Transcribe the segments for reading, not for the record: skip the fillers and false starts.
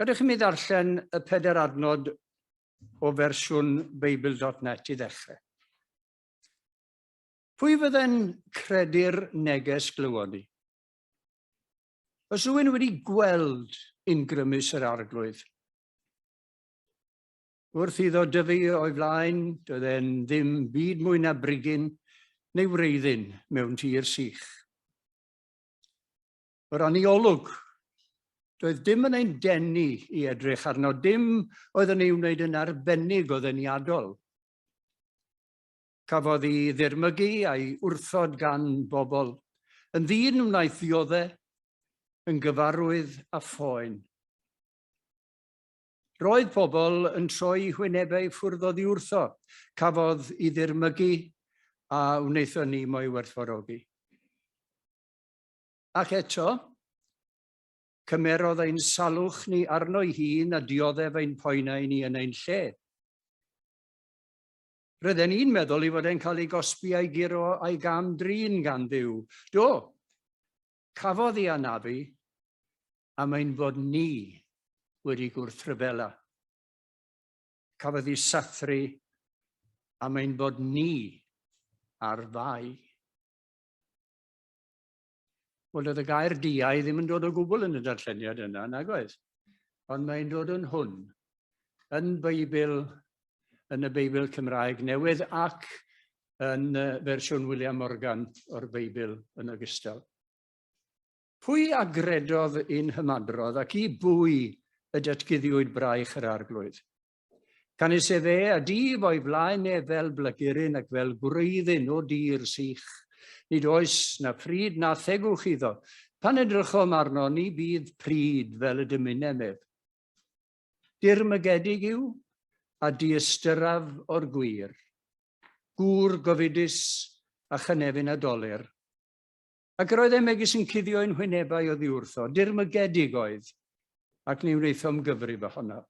Gadewch i mi ddarllen y 4 adnod o fersiwn Beibl.net i ddechrau. Pwy fydde'n credu'r neges glywon ni? Os rhywun wedi gweld ungrymus yr arglwydd, wrth iddo dyfu o'i flaen, doedd e'n ddim byd mwy na brigyn neu wreiddyn mewn tir sych. O ran ei olwg, doedd dim yn ein denu i edrych arno, dim oedd yn ei wneud yn arbennig o ddeniadol. Cafodd ei ddirmygu a'i wrthod gan bobl, yn ddyn wnaeth ddioddau, yn gyfarwydd a phoen. Roedd pobl yn troi hwynebau ffwrdd oddi wrtho, cafodd ei ddirmygu a wnaethon ni mo'i werthfawrogi. Ac eto, cymerodd ein salwch ni arno'i hun a dioddef ein poenau ni yn ein lle. Rydyn ni'n meddwl i fod e'n cael ei gosbi a'i giro a'i gam drin gan Dduw. Do, cafodd ei anafu, a mae'n bod ni wedi gwrthryfela. Cafodd ei sathru, a mae'n bod ni ar fai. Wel, oedd y gair diau ddim yn dod o gwbl yn y darlleniad yna, nag oedd? Ond mae'n dod yn hwn, yn y Beibl Cymraeg newydd ac yn fersiwn William Morgan o'r Beibl yn ogystal. Pwy agredodd un hymadrodd ac i bwy y datguddiwyd braich yr arglwydd? Canis e a dif o'i flaen e fel blyguryn ac fel gwreiddyn o dir sych. Nid oes na pryd na thegwch iddo. Pan edrychom arno ni bydd pryd fel y dymuneb ef. Dirmygedig yw a diystyraf o'r gwir. Gŵr gofidus a chynefin a dolir. Ac roedd e megis yn cuddio'n hwynebau o ddiwrtho. Dirmygedig oedd, ac ni wnaethom gyfrif ohono.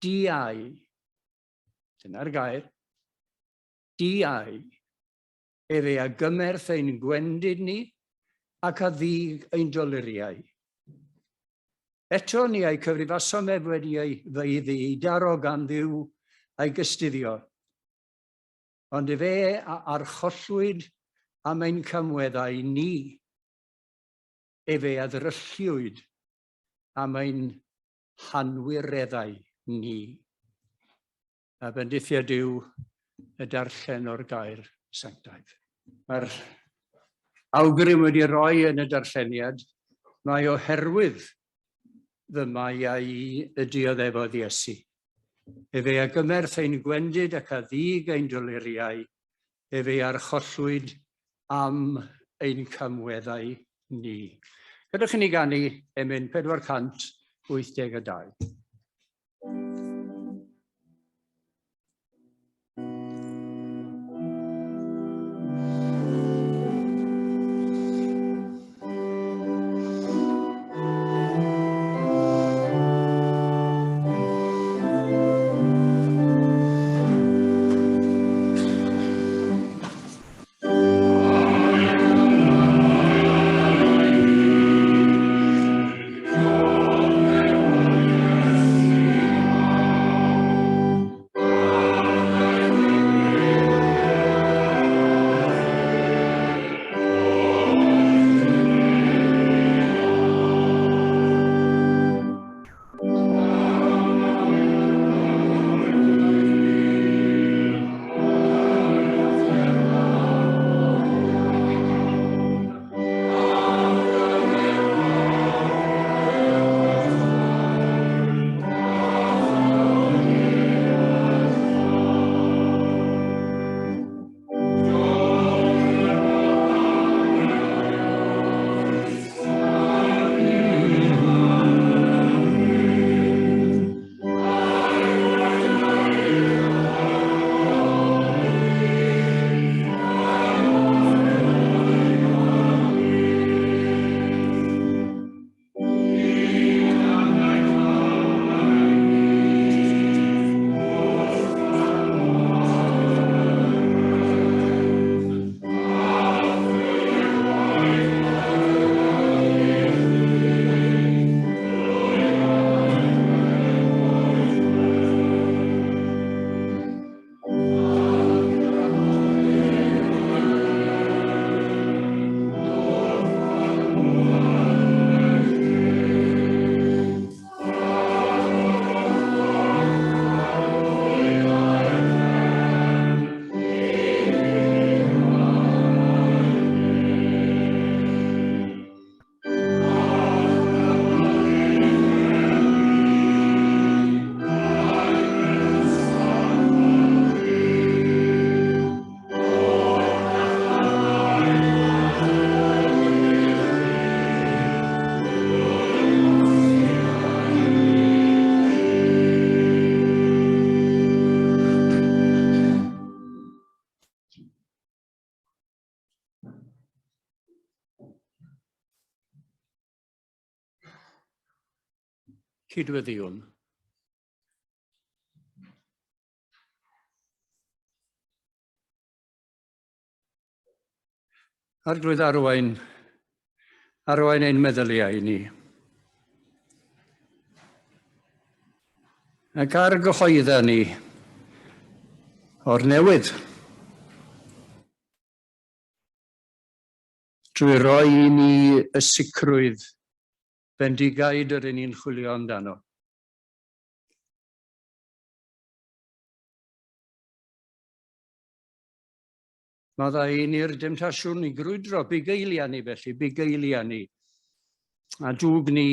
Diau, dyna'r gair, diau, efe a gymerth ein gwendid ni ac a ddig ein doluriau. Eto ni ei cyfrifasom ef wedi ei ddeidaro gan Dduw a'i gystuddio. Ond efe a archollwyd am ein cymweddau ni, efe a ddrylliwyd am ein hanwireddau ni. A bendithiad yw y darllen o'r gair sanctaidd. Mae'r awgrym wedi rhoi yn y darlleniad, mae oherwydd fy mai y dioddefodd Iesu. Efe a gymerth ein gwendid ac a ddig ein doluriau, efe archollwyd am ein cymweddau ni. Gadewch i ni ganu emyn 482. Cydweddiwn. Arglwydd arwain ein meddyliau ni. Ac ar gyhoedda ni o'r newydd, drwy roi i ni y sicrwydd bendigaid yr un ni'n chwilio amdano. Mae i ni'r demtasiwn i grwydro, bugeilia ni felly, bugeilia ni, a dwg ni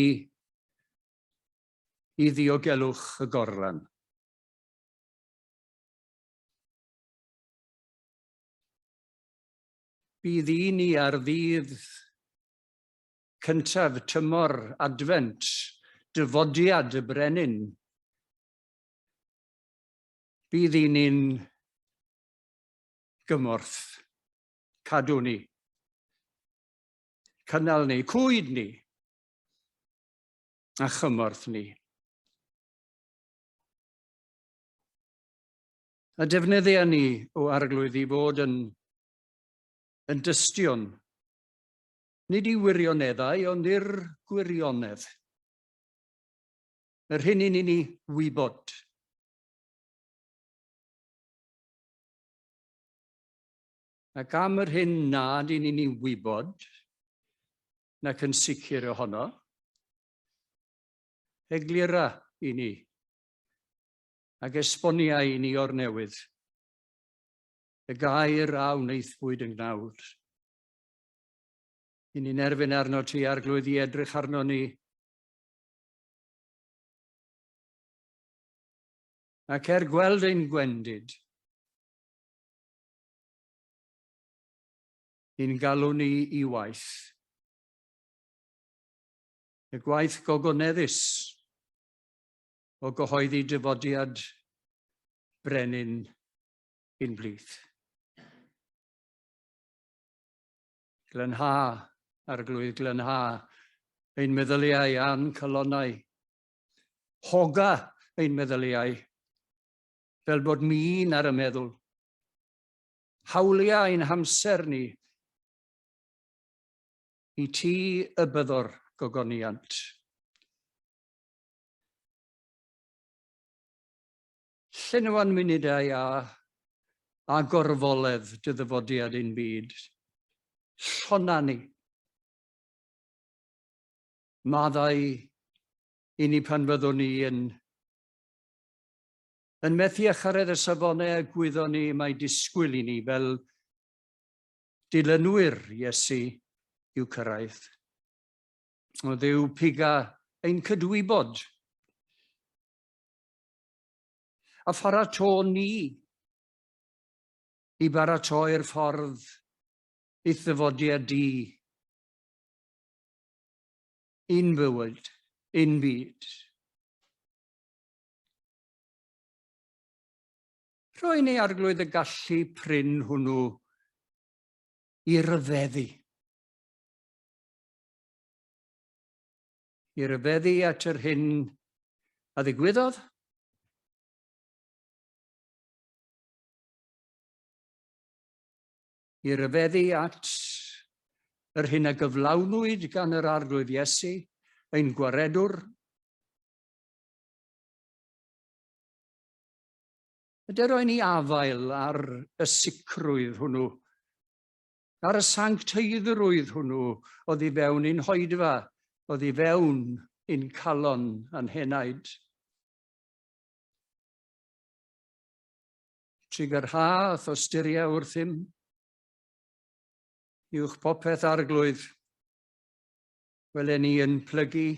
i ddiogelwch y gorlan. Bydd i ni ar ddydd cyntaf tymor adfent, dyfodiad y brenin. Bydd i ni'n gymorth, cadw ni, cynnal ni, cwyd ni, a chymorth ni. A defnyddio ni o arglwydd i fod yn dystion, nid i wirioneddau, ond i'r gwirionedd. Yr hyn i ni wybod. Ac am yr hyn nad i ni wybod, nac yn sicr ohono, eglura i ni, ac esbonia i ni o'r newydd, y gair a wneithbwyd yn gnawd. I ni'n erbyn arno ti arglwydd i edrych arno ni, ac gweld ein gwendid, i'n galw ni i waith. Y gwaith gogoneddus o gyhoeddi dyfodiad brenin unblith. Glenha, arglwydd glenha, ein meddyliau a'n calonau. Hoga ein meddyliau, fel bod mi'n ar y meddwl. Hawliau ein hamser ni, i ti y byddor gogoniant. Llenwan munudau a gorfoledd dy ddyfodiad un byd. Llona ni. Maddau i ni pan fyddwn ni yn methu a charedd y safonau a gwyddon ni mae disgwyl i ni fel dilynwyr Iesu i'w cyrraedd. O Dduw piga ein cydwybod. A pharato ni i baratoi'r ffordd i ddyfodiad di. Un bywyd, un byd. Roi ni arglwydd y gallu prin hwnnw i ryfeddu. I ryfeddu at yr hyn a ddigwyddodd. I ryfeddu at yr hyn a gyflawnwyd gan yr arglwydd Iesu, ein gwaredwr. Ydy roi ni afael ar y sicrwydd hwnnw, ar y sancteiddrwydd hwnnw, oedd i fewn i'n hoedfa, oedd i fewn i'n calon a'n henaid. Trigyrhath o styria wrthym, uwch popeth arglwydd, welen ni yn plygu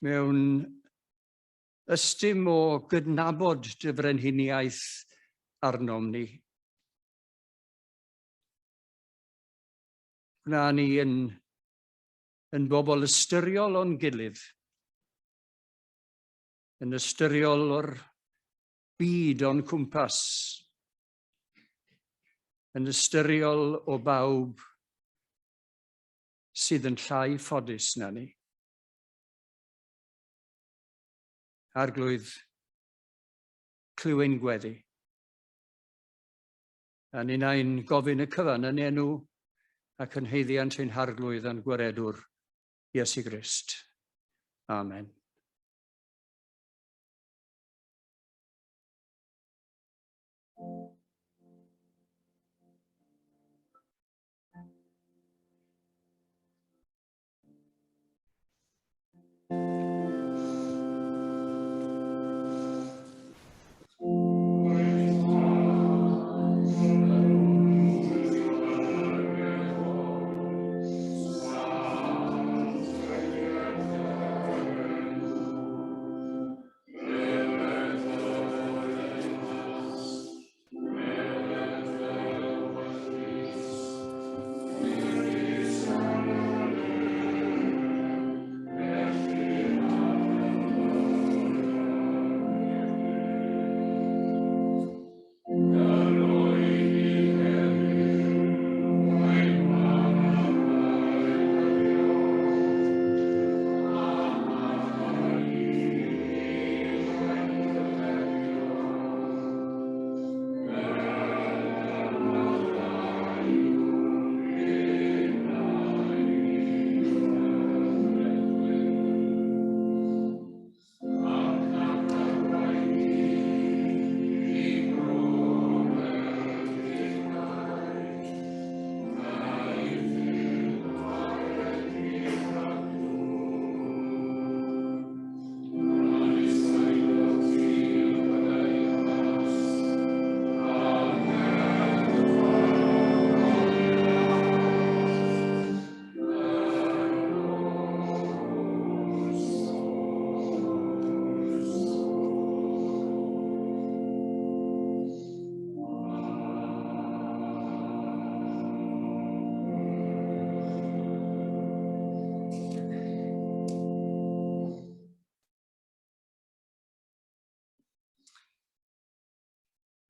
mewn ystym o gydnabod dy frenhiniaeth arnom ni. Gwna ni yn bobl ystyriol o'n gilydd, yn ystyriol o'r byd o'n cwmpas, yn ystyriol o bawb sydd yn llai ffodus na ni. arglwydd clywyn gweddi. A ni'n ein gofyn y cyfan yn enw ac yn heiddiant ein harglwydd yn gwaredwr Iesu Grist. Amen.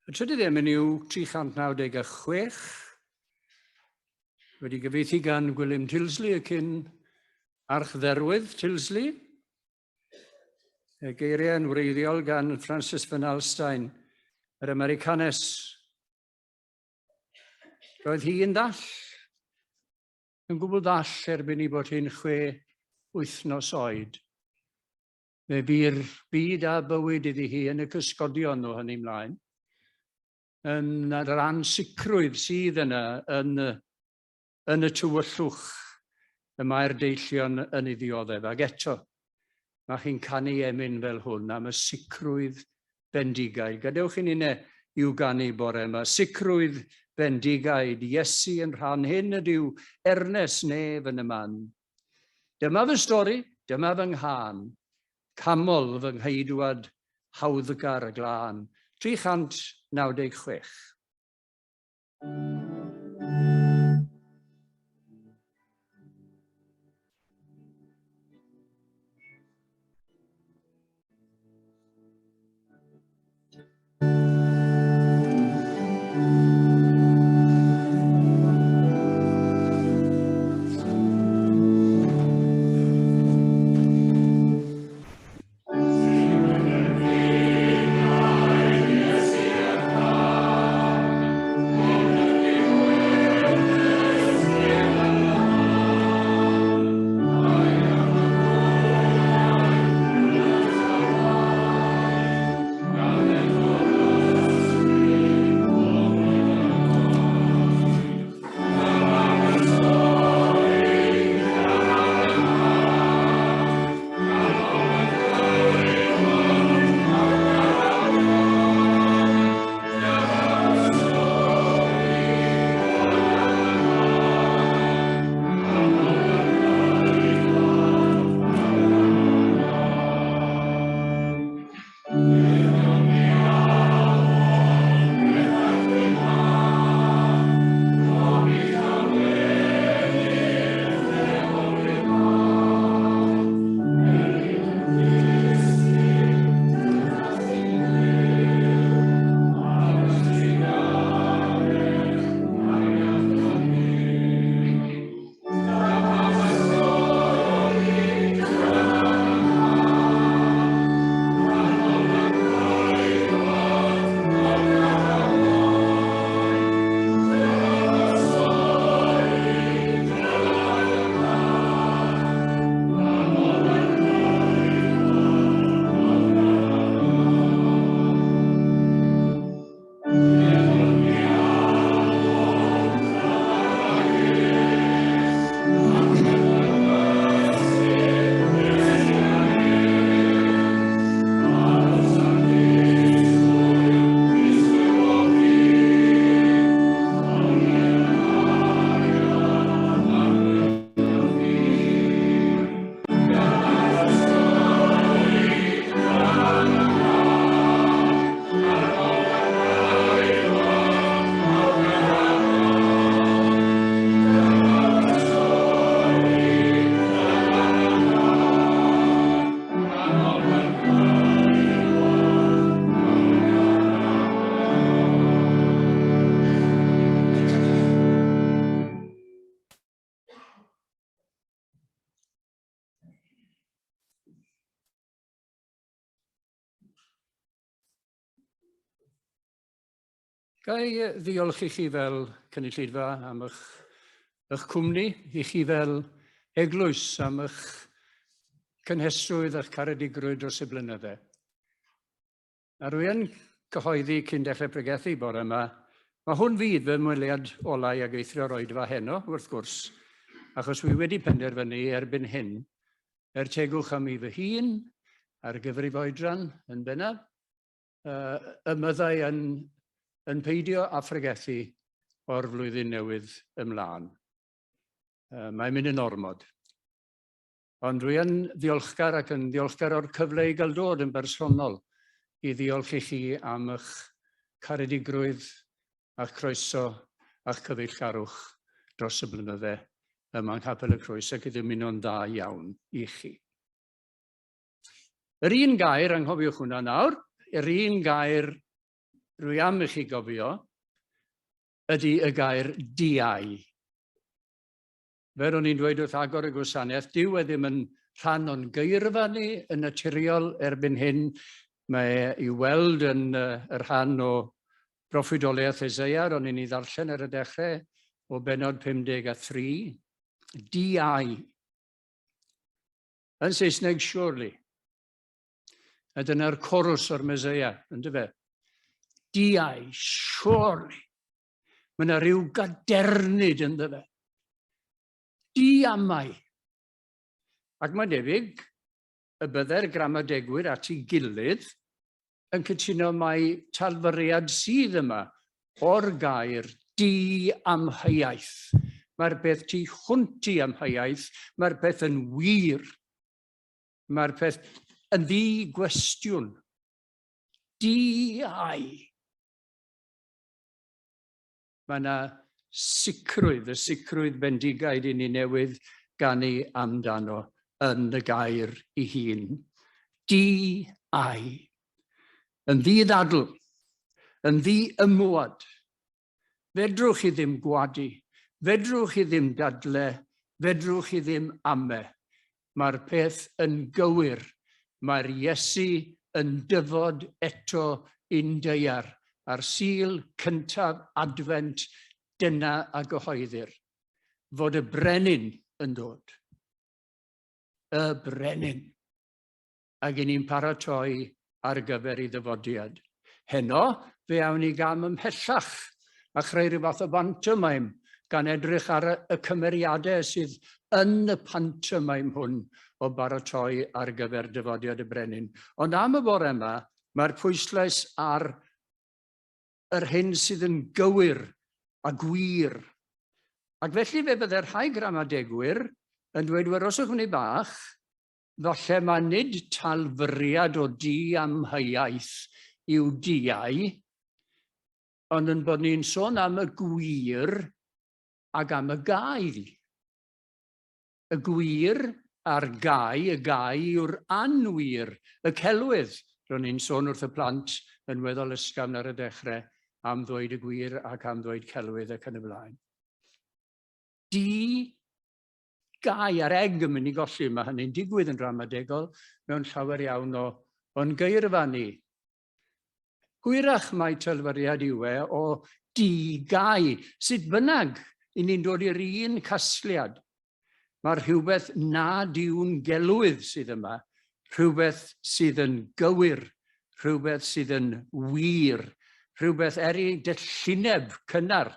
Y trydydd emyn yw 396, wedi gyfieithu gan Gwilym Tilsley y cyn archdderwydd Tilsley. Y geiriau yn wreiddiol gan Francis Van Alstyne, yr Americanes. Roedd hi yn ddall, yn gwbl ddall erbyn i bod hi'n 6 wythnos oed. Fe bu'r byd a bywyd iddi hi yn y cysgodion o hynny mlaen. Yn yr ansicrwydd sydd yna yn y tywyllwch y mae'r deillion yn ei ddioddef. Ac eto, mae chi'n canu emyn fel hwn am y sicrwydd bendigaid. Gadewch i ni i'w ganu bore yma. Sicrwydd bendigaid, Iesu yn rhan hyn ydyw ernest nef yn y man. Dyma fy stori, dyma fy nghân, camol fy ngheidwad hawddgar y glân. 396. Amen. Gai ddiolch i chi fel cynulleidfa am eich cwmni, i chi fel Eglwys am eich cynhesrwydd a'ch caredigrwydd dros y blynydde. A rwy'n cyhoeddi cyn dechrau pregethu bore yma, mae hwn fydd fy ymweliad olau ag eithrio roedfa heno, wrth gwrs, achos wi wedi penderfynu erbyn hyn, tegwch am i fy hun, ar gyfer i foedran yn bennaf, y myddau yn peidio a phregethu o'r flwyddyn newydd ymlaen. Mae'n mynd yn ormod. Ond dwi yn ddiolchgar ac yn ddiolchgar o'r cyfle i gael dod yn bersonol i ddiolch i chi am eich caredigrwydd a'ch croeso a'ch cyfeillgarwch dros y blynydde yma yng Nghapel y Crwys ac i ddymuno'n dda iawn i chi. Yr un gair, anghofiwch hwnna nawr, yr un gair rwy am i chi gofio ydy y gair diau. Fel o'n i'n dweud wrth agor y gwasanaeth, dyw e ddim yn rhan o'n geirfa ni yn naturiol erbyn hyn. Mae i weld yn y rhan o broffwydoliaeth Eseia, o'n i'n ei ddarllen ar y dechrau o bennod 53. Diau. Yn Saesneg, surely. A dyna'r corws o'r Meseia, ynddo fe? Diau, surely. Mae yna ryw gadernid ynddo fe. Diamau. Ac mae'n debyg y bydde'r gramadegwyr at ei gilydd yn cytuno mai talfyriad sydd yma o'r gair di-amheuaeth. Mae'r peth tu hwnt i amheuaeth, mae'r peth yn wir. Mae'r peth yn ddi-gwestiwn. Diau. Mae yna sicrwydd, y sicrwydd bendigaid I ni newydd ganu amdano yn y gair I hun. Diau. Yn ddi-ddadl, yn ddi-ymwad. Fedrwch chi ddim gwadu, fedrwch chi ddim dadle, fedrwch chi ddim ame. Mae'r peth yn gywir. Mae'r Iesu yn dyfod eto i'n deiar ar Sul cyntaf Advent, dyna a gyhoeddir, fod y brenin yn dod. Y brenin. Ac I ni'n paratoi ar gyfer ei ddyfodiad. Heno, fe awn ni gam ymhellach a chreu rhyw fath o pantomeim gan edrych ar y cymeriadau sydd yn y pantomeim hwn o baratoi ar gyfer dyfodiad y brenin. Ond am y bore yma, mae'r pwyslais ar yr hyn sydd yn gywir a gwir. Ac felly fe bydde'r rhai gramadegwyr yn dweud, weroswch hwnni bach, falle mae nid talfyriad o di-amheuaeth yw diau, ond yn bod ni'n sôn am y gwir ac am y gael. Y gwir a'r gael, y gael yw'r anwir, y celwydd. Ro'n i'n sôn wrth y plant yn weddol ysgafn ar y dechrau am ddweud y gwir ac am ddweud celwydd ac yn y blaen. Di-gai ar eg yn mynd I golli, mae hynny'n digwydd yn ramadegol mewn llawer iawn o'n geirfa ni. Gwirach mae talfyriad yw e o di-gai, sut bynnag I ni'n dod i'r un casgliad. Mae rhywbeth nad yw'n gelwydd sydd yma, rhywbeth sydd yn gywir, rhywbeth sydd yn wir, rhywbeth eri dyllineb cynnar,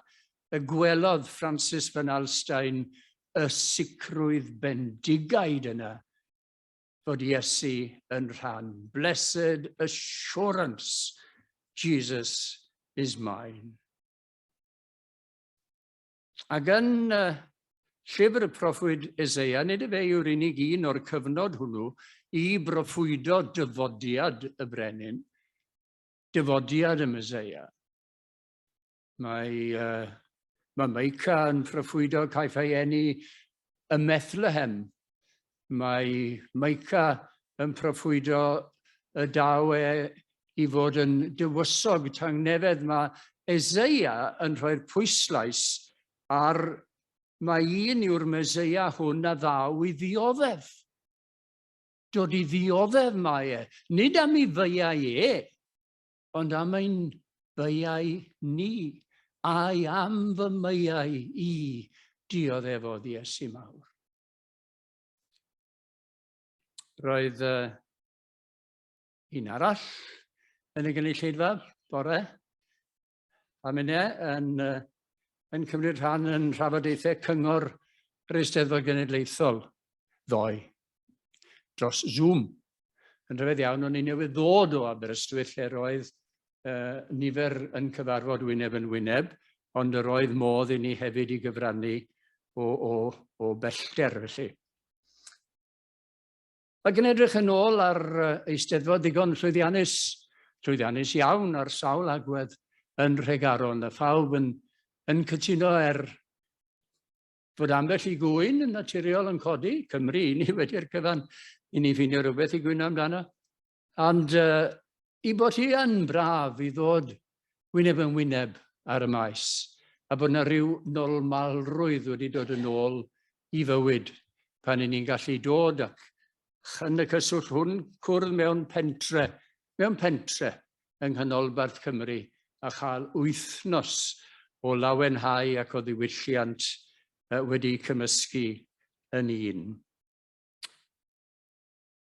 y gwelodd Francis van Alstyne y sicrwydd bendigaid yna, fod Iesu yn rhan. Blessed assurance, Jesus is mine. Ac yn llyfr y proffwyd Eseia, nid y fe yw'r unig un o'r cyfnod hwnnw I broffwydo dyfodiad y brenin, dyfodiad y Meseia. Mae Meica yn proffwydo caiff ei eni y Methlehem. Mae Meica yn proffwydo y daw I fod yn dywysog tangnefedd. Mae Eseia yn rhoi'r pwyslais ar mae un yw'r Meseia hwn a ddaw I ddioddef. Dod I ddioddef mae e. Nid am I feiau ond am ein byau ni, ai am fy myau i, dioddefodd Iesu mawr. Roedd un arall yn y gynulleidfa, bore, a minne yn cymryd rhan yn trafodaethau cyngor yr Eisteddfod Genedlaethol ddoe dros Zoom. Yn rhyfedd iawn, o'n i newydd ddod o Aberystwyth lle roedd nifer yn cyfarfod wyneb yn wyneb, ond yr oedd modd i ni hefyd i gyfrannu o bellter felly. Ac yn edrych yn ôl ar Eisteddfod ddigon llwyddiannus iawn ar sawl agwedd yn Nhregaron, a phawb yn cytuno fod ambell i gwyn yn naturiol yn codi, Cymru, i ni wedi'r cyfan, i ni ffinio rhywbeth i gwyno amdano. Ond i bod hi yn braf i ddod wyneb yn wyneb ar y maes, a bod yna rhyw normalrwydd wedi dod yn ôl i fywyd pan ni'n gallu dod ac yn y cyswllt hwn cwrdd mewn pentre yng nghanolbarth Cymru a chael wythnos o lawenhau ac o ddiwylliant wedi cymysgu yn un.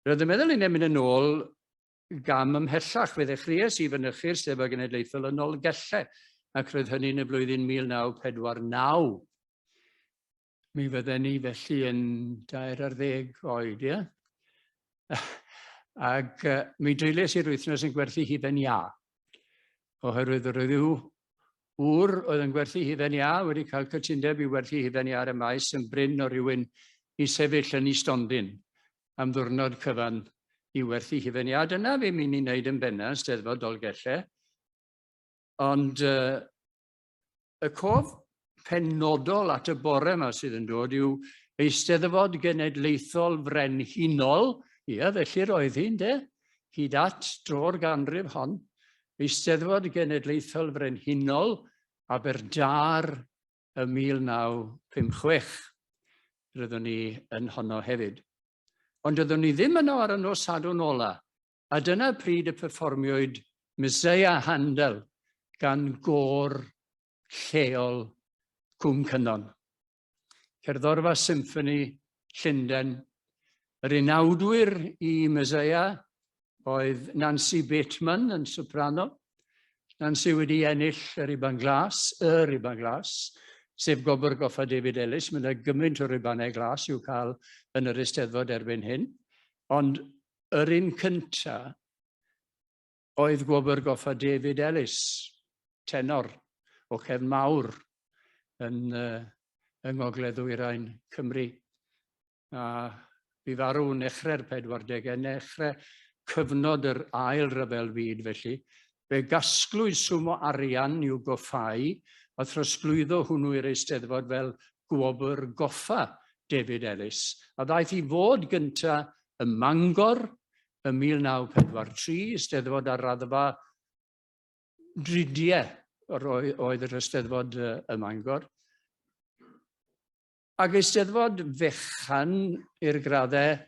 Roedd yn meddwl i'n mynd yn ôl gam ymhellach fe ddechreuais i fynychu'r Eisteddfod Genedlaethol yn Nolgelle, ac roedd hynny yn y blwyddyn 1949. Mi fydden ni felly yn 20 oed, ie? Ac mi dreulais i'r wythnos yn gwerthu hufen iâ. Oherwydd roedd wr oedd yn gwerthu hufen iâ wedi cael cytundeb i werthu hufen iâ ar y maes yn bryn o rywun i sefyll yn ei stondin am ddiwrnod cyfan i werthu hufen iâ. Dyna fe mi'n ei wneud yn benna yn Eisteddfod Dolgelle. Ond y cof penodol at y bore yma sydd yn dod yw Eisteddfod Genedlaethol Frenhinol. Ie, felly roedd hi'n de, hyd at dro'r ganrif hon, Eisteddfod Genedlaethol Frenhinol Aberdâr y 1956. Roeddwn ni yn honno hefyd. Ond doeddwn ni ddim yno ar y nos Sadwrn ola, a dyna pryd y perfformiwyd Meseia Handel gan gôr lleol Cwm Cynnon. Cerddorfa Symffoni Llundain. Yr unawdwyr i Meseia oedd Nancy Bateman yn soprano. Nancy wedi ennill yr Iban Glas, sef gobr goffa David Ellis. Mae yna gymaint o ribannau glas i'w cael yn yr Eisteddfod erbyn hyn. Ond yr un cyntaf oedd gwobr goffa David Ellis, tenor o Cefn Mawr yn Ngogledd-ddwyrain Cymru. A bu farw nechrau'r 40au, nechrau cyfnod yr ail ryfel byd felly. Fe gasglwyd swm o arian i'w goffau, a throsglwyddo hwnnw i'r Eisteddfod fel gwobr goffa David Ellis. A ddaeth i fod gyntaf ym Mangor ym 1943, Eisteddfod ar raddfa dridiau oedd yr Eisteddfod ym Mangor. Ac Eisteddfod fechan i'r graddau,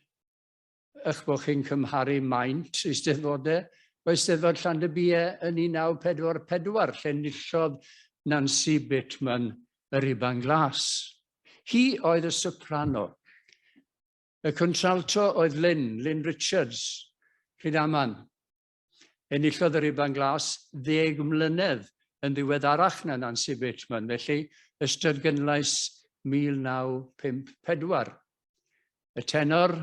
eich bod chi'n cymharu maint Eisteddfodau, o Eisteddfod Llandybie yn 1944, lle nillodd Nancy Bateman yr Iban Glas. Hi oedd y soprano. Y contralto oedd Lynn Richards, Rhydaman. Enillodd yr Iban Glas 10 mlynedd yn ddiweddarach na Nancy Bateman, felly ystod gynlais 1954. Y tenor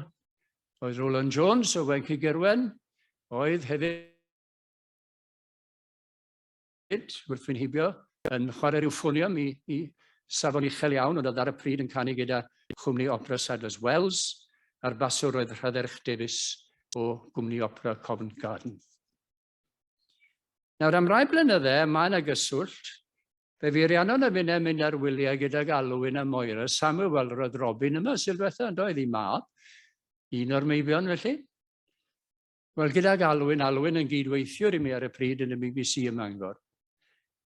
oedd Roland Jones o Wenci Gerwen, oedd hefyd wrth fy'n hybio yn chwarae ryw ffoniwm i safon uchel iawn, ond oedd ar y pryd yn canu gyda chwmni opera Sadler's Wells, a'r baswr oedd Rhydderch Davies o gwmni opera Covent Garden. Nawr, am rai blynydde, mae yna gyswllt. Fe fi Rhiannon a finne mynd ar wyliau gydag Alun a Moira. Samuel roedd Robin yma sy'n diwetha, yn doedd i mab. Un o'r meibion felly. Wel, gydag Alun yn gydweithiwr i mi ar y pryd yn y BBC ym Mangor.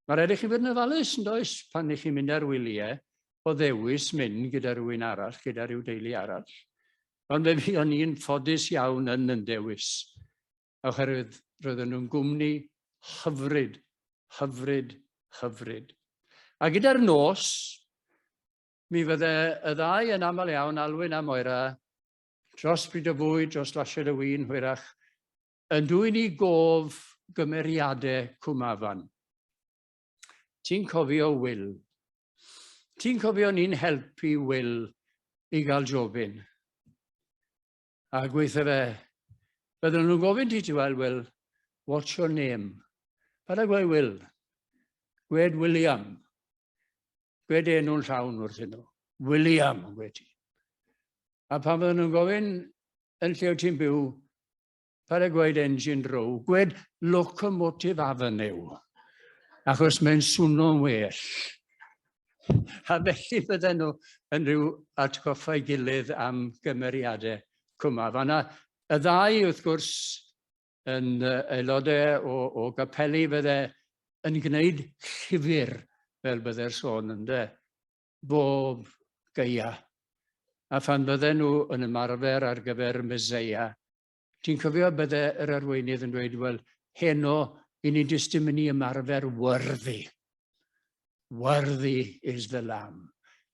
Mae rhaid i chi fod yn ofalus, yn does, pan i chi mynd ar wyliau o ddewis mynd gyda rhywun arall, gyda rhyw deulu arall. Ond fe fi o'n i'n ffodus iawn yn dewis. Oherwydd roedden nhw'n gwmni hyfryd hyfryd, hyfryd. A gyda'r nos, mi fydde y ddau yn aml iawn, Alun a Moira, dros bryd o fwyd, dros lasiad y win, hwyrach, yn dwy'n i gof gymeriadau Cwmafan. Ti'n cofio Will? Ti'n cofio ni'n helpu Will i gael jobyn? A gweithio fe, bydden nhw'n gofyn ti wel, Will, what's your name? Para gweud Will, gwed William. Gwed enw'n llawn wrthyn nhw. William, gwed ti. A pan bydden nhw'n gofyn yn lle ti'n byw, para gweud engine row, gwed locomotive avenue. Achos mae'n swnio'n well. A felly bydden nhw yn rhyw atgoffau gilydd am gymeriadau Cwmafan. A y ddau, wrth gwrs, yn aelodau o gapeli fydde yn gwneud llyfr, fel bydde'r sôn ynde, bob gaea. A phan bydden nhw yn ymarfer ar gyfer Meseia, ti'n cofio bydde yr arweinydd yn dweud, wel, heno, i ni jyst yn mynd i ymarfer worthy. Worthy is the lamb.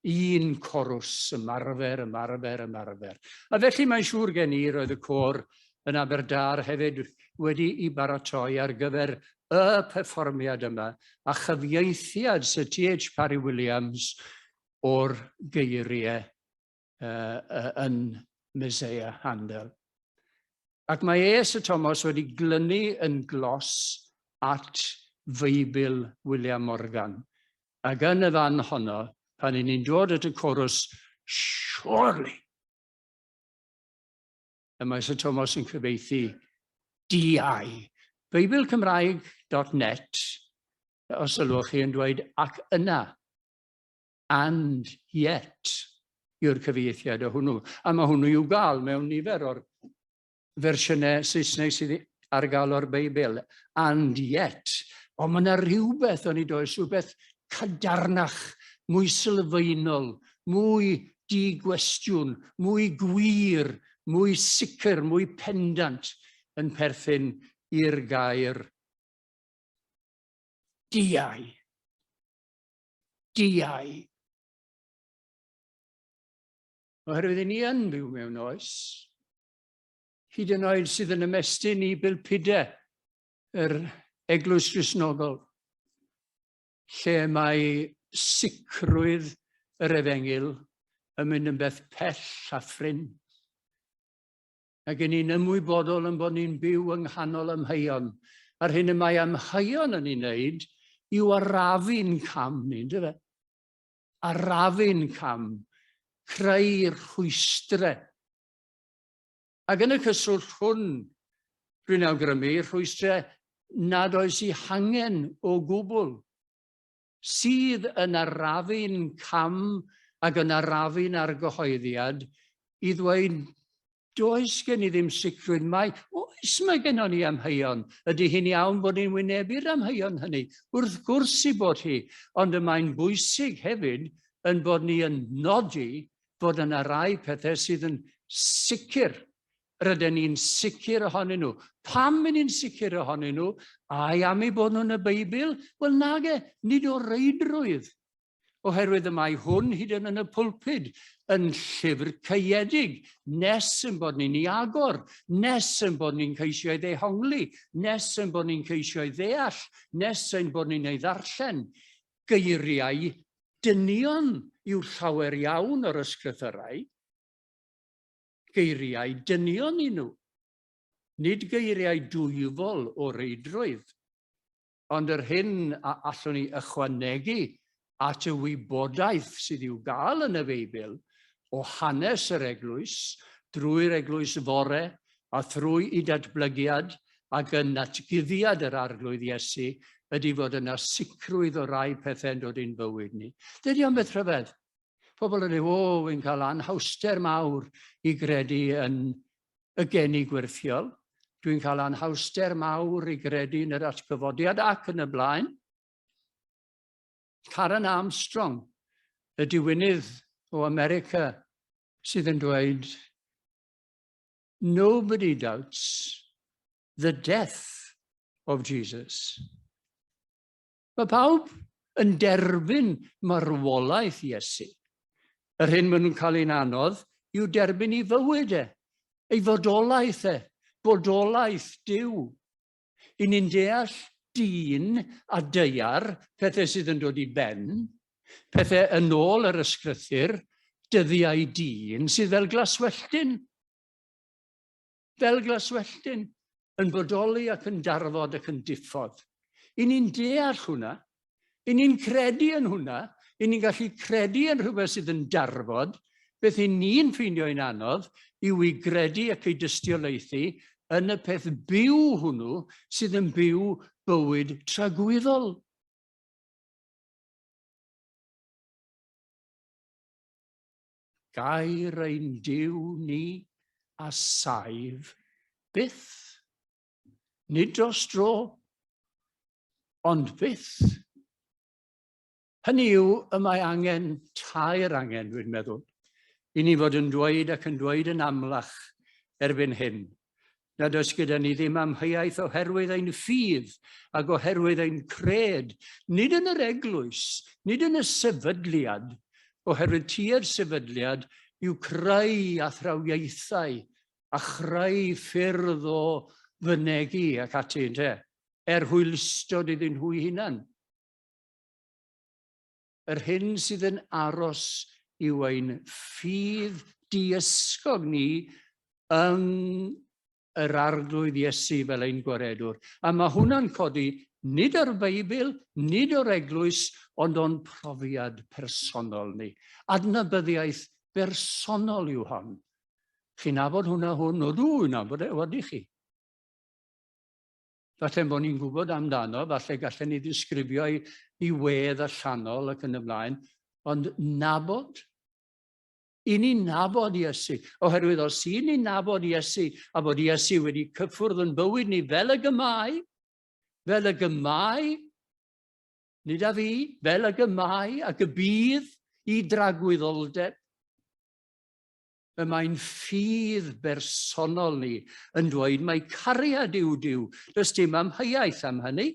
Un corws, ymarfer. A felly mae'n siŵr gen i roedd y côr yn Aberdâr hefyd wedi i baratoi ar gyfer y perfformiad yma a chyfieithiad Sir T.H. Parry Williams o'r geiriau yn Meseia Handel. Ac mae Sir Thomas wedi glynu yn glos at Feibl William Morgan. Ac yn y fan honno, pan i ni'n dod at y corws, surely. A mae Sir Thomas yn cyfieithu DI. Beiblcymraeg.net, os ylwch chi yn dweud, ac yna, and yet, yw'r cyfieithiad o hwnnw. A mae hwnnw i'w gael mewn nifer o'r fersiynau Saesneg sydd ar gael o'r Beibl. And yet, ond mae yna rhywbeth o'n i does, rhywbeth cadarnach, mwy sylfaenol, mwy digwestiwn, mwy gwir, mwy sicr, mwy pendant yn perthyn i'r gair DI. DI. Oherwydd ni yn byw mewn oes, hyd yn oed sydd yn ymestyn i bilpidau yr Eglwys Gristnogol, lle mae sicrwydd yr Efengil yn mynd yn beth pell a ffrin. Ac yn ni'n ymwybodol yn bod ni'n byw yng nghanol ymheuon. A'r hyn y mae ymheuon yn ei wneud yw arafu'n cam ni, ynddo fe? Arafu'n cam, creu rhwystrau. Ac yn y cyswllt hwn, rwy'n awgrymu, rhwystrau nad oes i hangen o gwbl, sydd yn arafu'n cam ac yn arafu'n argyhoeddiad i ddweud, does gen i ddim sicrwydd mai, oes mae gennon ni amheuon. Ydy hi'n iawn bod ni'n wynebu'r amheuon hynny? Wrth gwrs i bod hi, ond y mae'n bwysig hefyd yn bod ni yn nodi bod yna rai pethau sydd yn sicr. Rydyn ni'n sicr ohonyn nhw. Pam yn ni'n sicr ohonyn nhw? Ai am ei bod nhw'n y Beibl? Wel nage, nid o reidrwydd. Oherwydd y mae hwn hyd yn y pwlpid yn llyfr caeedig, nes yn bod ni'n ei agor, nes yn bod ni'n ceisio ei ddehongli, nes yn bod ni'n ceisio ei ddeall, nes yn bod ni'n ei ddarllen. Geiriau dynion yw'r llawer iawn o'r ysgrythurau. Geiriau dynion i nhw. Nid geiriau dwyfol o reidrwydd, ond yr hyn allwn ni ychwanegu at y wybodaeth sydd i'w gael yn y Beibl o hanes yr eglwys, drwy'r eglwys fore a thrwy i datblygiad ac yn atguddiad yr arglwydd Iesu, ydy fod yna sicrwydd o rai pethau'n dod i'n bywyd ni. Dydy o'n beth rhyfedd. Pobl yn dweud, wy'n cael anhawster mawr i gredu yn y geni gwirthiol. Dwi'n cael anhawster mawr i gredu yn yr atgyfodiad ac yn y blaen. Karen Armstrong, y diwynydd o America, sydd yn dweud, nobody doubts the death of Jesus. Mae pawb yn derbyn marwolaeth Iesu. Yr hyn maen nhw'n cael ein anodd yw derbyn ei fywyd ei fodolaeth bodolaeth Duw. I ni'n deall dyn a deiar, pethau sydd yn dod i ben, pethau yn ôl yr ysgrythyr, dyddiau dyn sydd fel glaswelltyn. Fel glaswelltyn, yn bodoli ac yn darfod ac yn diffodd. I ni'n deall hwnna, i ni'n credu yn hwnna, i ni'n gallu credu yn rhywbeth sydd yn darfod, beth i ni'n ffeindio'n anodd yw i gredu ac ei dystiolaethu yn y peth byw hwnnw sydd yn byw bywyd tragwyddol. Gair ein Duw ni a saif byth. Nid dros dro, ond byth. Hynny yw, y mae angen, tair angen, dwi'n meddwl, i ni fod yn dweud ac yn dweud yn amlach erbyn hyn. Nad oes gyda ni ddim amheuaeth oherwydd ein ffydd ac oherwydd ein cred, nid yn yr eglwys, nid yn y sefydliad, oherwydd tu'r sefydliad yw creu a thrawiaethau a chreu ffyrdd o fynegu ac ati, hwylstod iddyn nhw hunan. Yr hyn sydd yn aros yw ein ffydd diysgog ni yn yr arglwydd Iesu fel ein gwaredwr. A mae hwnna'n codi nid o'r Beibl, nid o'r eglwys, ond o'n profiad personol ni. Adnabyddiaeth bersonol yw hon. Chi'n nabod hwnna hwn, o dwi'n nabod wedi chi. Falle bod ni'n gwybod amdano, falle gallen ni ddisgrifio i wedd allanol ac yn y blaen, ond nabod. I ni'n nabod Iesu, oherwydd os i ni'n nabod Iesu, a bod Iesu wedi cyffwrdd yn bywyd ni fel y gymau, nid a fi, fel y gymau ac y bydd i dragwyddoldeb. Y mae'n ffydd bersonol ni yn dweud mae cariad yw Duw. Does dim amheuaeth am hynny.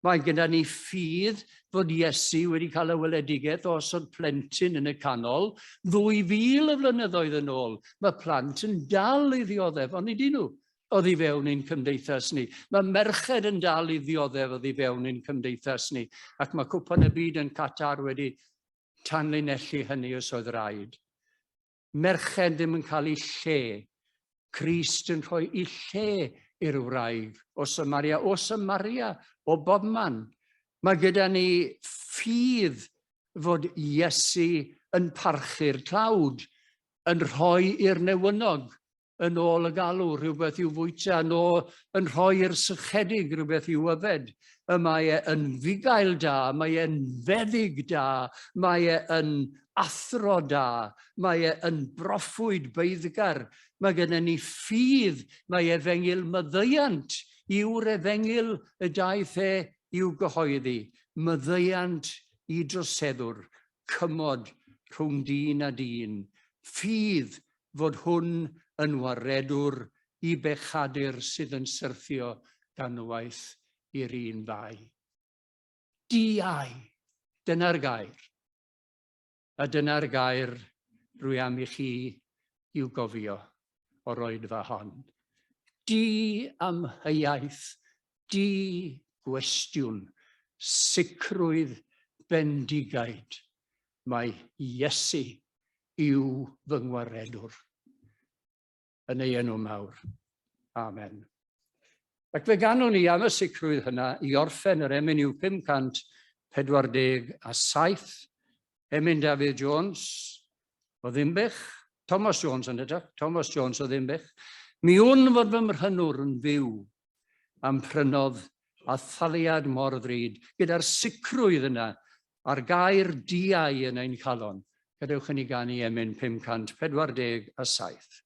Mae gyda ni ffydd fod Iesu wedi cael y weledigaeth o osod plentyn yn y canol 2000 o flynyddoedd yn ôl. Mae plant yn dal i ddioddef, ond nid nhw oddi fewn i'n cymdeithas ni. Mae merched yn dal i ddioddef oddi fewn i'n cymdeithas ni. Ac mae cwpan y byd yn Qatar wedi tanlinellu hynny os oedd rhaid. Merched ddim yn cael ei lle. Crist yn rhoi ei lle i'r wraig o Samaria, o bobman. Mae gyda ni ffydd fod Iesu yn parchu'r tlawd, yn rhoi i'r newynog yn ôl y galw, rhywbeth i'w fwyta, yn rhoi i'r sychedig, rhywbeth i'w yfed. Mae yn fugail da, mae e'n feddyg da, mae e'n athro da, mae e'n broffwyd beiddgar. Mae gennym ni ffydd, mae efengil myddeiant yw'r efengil y daeth i'w gyhoeddi. Myddeiant i droseddwr, cymod rhwng dyn a dyn. Ffydd fod hwn yn waredwr i bechadur sydd yn syrthio ganwaith i'r un fai. Diau, dyna'r gair. A dyna'r gair rwy am i chi i'w gofio o roedfa hon. Di amheuaeth, di gwestiwn, sicrwydd bendigaid. Mae Iesu yw fy ngwaredwr. Yn ei enw mawr. Amen. Ac fe ganwn ni am y sicrwydd hynna i orffen yr emyn yw 547. Emyn David Jones o Ddimbych. Thomas Jones yn ydych. Thomas Jones o Ddimbych. Mi wn fod fy mrhynwr yn fyw am prynodd a thaliad mor ddrud, gyda'r sicrwydd yna a'r gair diau yn ein chalon. Gadewch yn ei ganu emyn 547.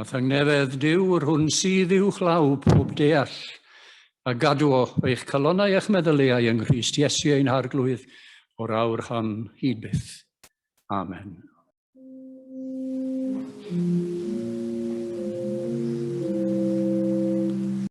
A thangnefedd Duw rhwng sydd uwch law pob deall, a gadw o eich calonau eich meddyliau yng Nghrist Iesu ein harglwydd o'r awr hon hyd byth. Amen.